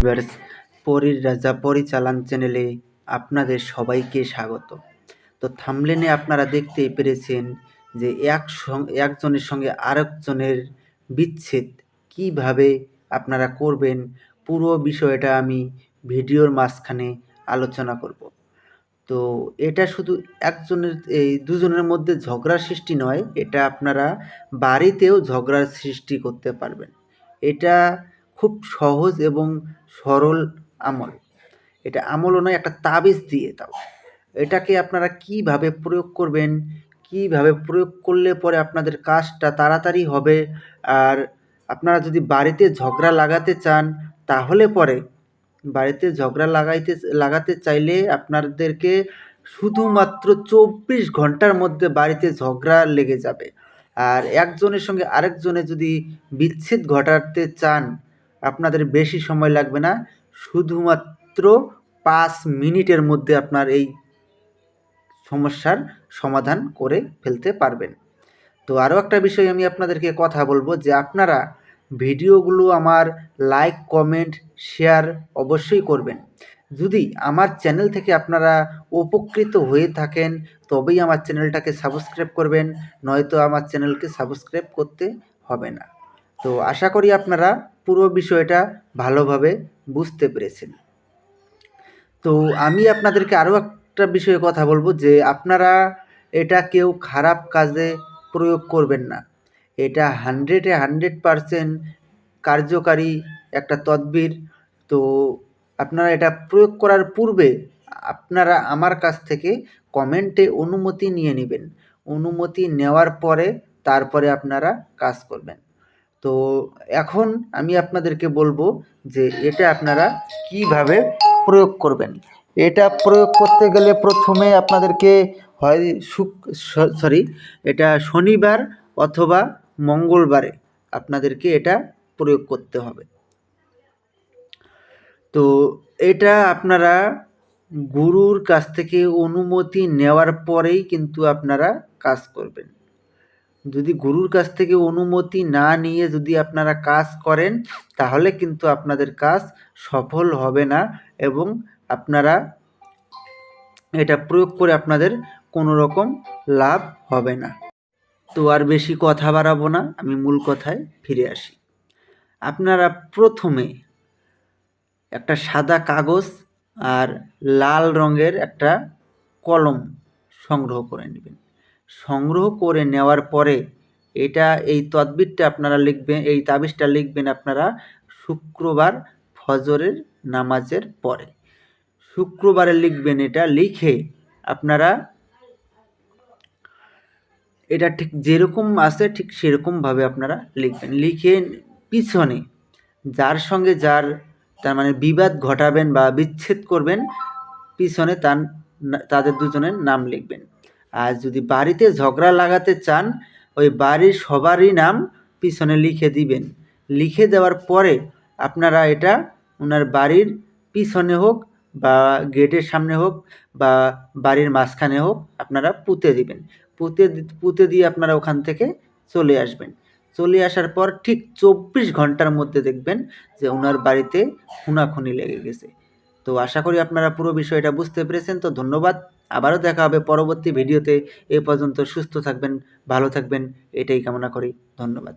Viewers, পরীর রাজা পরিচালন চ্যানেলে আপনাদের সবাইকে স্বাগত। তো থাম্বনেলে আপনারা দেখতেই পেরেছেন যে একজনের সঙ্গে আরেকজনের বিচ্ছেদ কিভাবে আপনারা করবেন, পুরো বিষয়টা আমি ভিডিওর মাঝখানে আলোচনা করব। তো এটা শুধু এই দুজনের মধ্যে ঝগড়ার সৃষ্টি নয়, এটা আপনারা বাড়িতেও ঝগড়ার সৃষ্টি করতে পারবেন। এটা খুব সহজ এবং সরল আমল। এটা আমলও নয়, একটা তাবিজ দিয়ে দাও। এটাকে আপনারা কিভাবে প্রয়োগ করবেন, কিভাবে প্রয়োগ করলে পরে আপনাদের কাজটা তাড়াতাড়ি হবে। আর আপনারা যদি বাড়িতে ঝগড়া লাগাতে চান, তাহলে পরে বাড়িতে ঝগড়া লাগাতে চাইলে আপনাদেরকে শুধুমাত্র ২৪ ঘন্টার মধ্যে বাড়িতে ঝগড়া লেগে যাবে। আর একজনের সঙ্গে আরেকজনে যদি বিচ্ছেদ ঘটাতে চান, আপনাদের বেশি সময় লাগবে না, শুধুমাত্র ৫ মিনিটের মধ্যে আপনার এই সমস্যার সমাধান করে ফেলতে পারবেন। তো আরও একটা বিষয় আমি আপনাদেরকে কথা বলবো যে আপনারা ভিডিওগুলো আমার লাইক, কমেন্ট, শেয়ার অবশ্যই করবেন। যদি আমার চ্যানেল থেকে আপনারা উপকৃত হয়ে থাকেন, তবেই আমার চ্যানেলটাকে সাবস্ক্রাইব করবেন, নয়তো আমার চ্যানেলকে সাবস্ক্রাইব করতে হবে না। তো আশা করি আপনারা পুরো বিষয়টা ভালোভাবে বুঝতে পেরেছেন। তো আমি আপনাদেরকে আরও একটা বিষয়ে কথা বলবো যে আপনারা এটা কেউ খারাপ কাজে প্রয়োগ করবেন না। এটা 100% কার্যকারী একটা তদবির। তো আপনারা এটা প্রয়োগ করার পূর্বে আপনারা আমার কাছ থেকে কমেন্টে অনুমতি নিয়ে নেবেন। অনুমতি নেওয়ার পরে তারপরে আপনারা কাজ করবেন। তো এখন আমি আপনাদেরকে বলবো যে এটা আপনারা কিভাবে প্রয়োগ করবেন। এটা প্রয়োগ করতে গেলে প্রথমে আপনাদেরকে হয় এটা শনিবার অথবা মঙ্গলবারে আপনাদেরকে এটা প্রয়োগ করতে হবে। তো এটা আপনারা গুরুর কাছ থেকে অনুমতি নেওয়ার পরেই কিন্তু আপনারা কাজ করবেন। যদি গুরুর কাছ থেকে অনুমতি না নিয়ে যদি আপনারা কাজ করেন, তাহলে কিন্তু আপনাদের কাজ সফল হবে না এবং আপনারা এটা প্রয়োগ করে আপনাদের কোনো রকম লাভ হবে না। তো আর বেশি কথা বাড়াবো না, আমি মূল কথায় ফিরে আসি। আপনারা প্রথমে একটা সাদা কাগজ আর লাল রঙের একটা কলম সংগ্রহ করে নেবেন। সংগ্রহ করে নেওয়ার পরে এই তদবিরটা আপনারা লিখবেন, এই তাবিজটা লিখবেন আপনারা শুক্রবার ফজরের নামাজের পরে। শুক্রবারে লিখবেন, এটা লিখে আপনারা এটা ঠিক যেরকম আছে ঠিক সেরকমভাবে আপনারা লিখবেন। লিখে পিছনে যার সঙ্গে তার মানে বিবাদ ঘটাবেন বা বিচ্ছেদ করবেন, পিছনে তাদের দুজনের নাম লিখবেন। আর যদি বাড়িতে ঝগড়া লাগাতে চান, ওই বাড়ির সবারই নাম পিছনে লিখে দিবেন। লিখে দেওয়ার পরে আপনারা এটা ওনার বাড়ির পিছনে হোক বা গেটের সামনে হোক বা বাড়ির মাঝখানে হোক আপনারা পুঁতে দিবেন। পুঁতে দিয়ে আপনারা ওখান থেকে চলে আসবেন। চলে আসার পর ঠিক ২৪ ঘন্টার মধ্যে দেখবেন যে ওনার বাড়িতে খুনাখুনি লেগে গেছে। তো আশা করি আপনারা পুরো বিষয়টা বুঝতে পেরেছেন। তো ধন্যবাদ। আবারও দেখা হবে পরবর্তী ভিডিওতে। এ পর্যন্ত সুস্থ থাকবেন, ভালো থাকবেন, এটাই কামনা করি। ধন্যবাদ।